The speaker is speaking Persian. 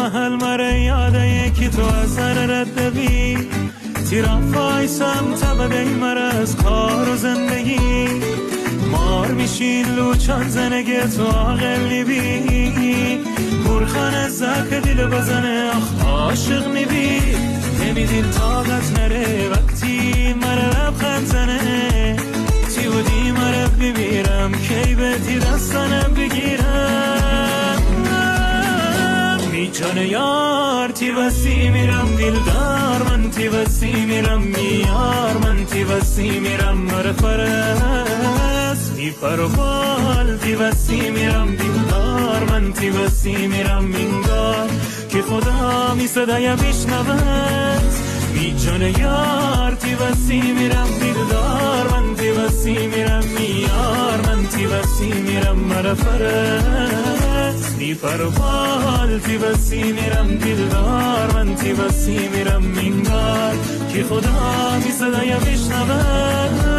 محل مره یاده که تو از هر رد بی تیرافای سمت بده مره از کار و زندگی مار میشین لوچان زنگه تو آقلی بی برخانه زک دل بزنه آخ عاشق میبی نمیدین طاقت نره وقتی مره لبخند زنه تی بودی مره ببیرم کی بهتی دستانم بگیرم میچانه یار تی بسی میرم دلدار من تی بسی میرم میار من تی بسی میرم مره فرس بی پروال تی بسی میرم دلدار من تی بسی میرم منگار که خدا می صدای بشنوت میچانه یار تی بسی میرم دلدار من تی بسی میرم میار من تی بسی میرم مره فرس بی پروال تی بسی میرم دلدار من تی بسی میرم منگار که خدا می صدای بشنوت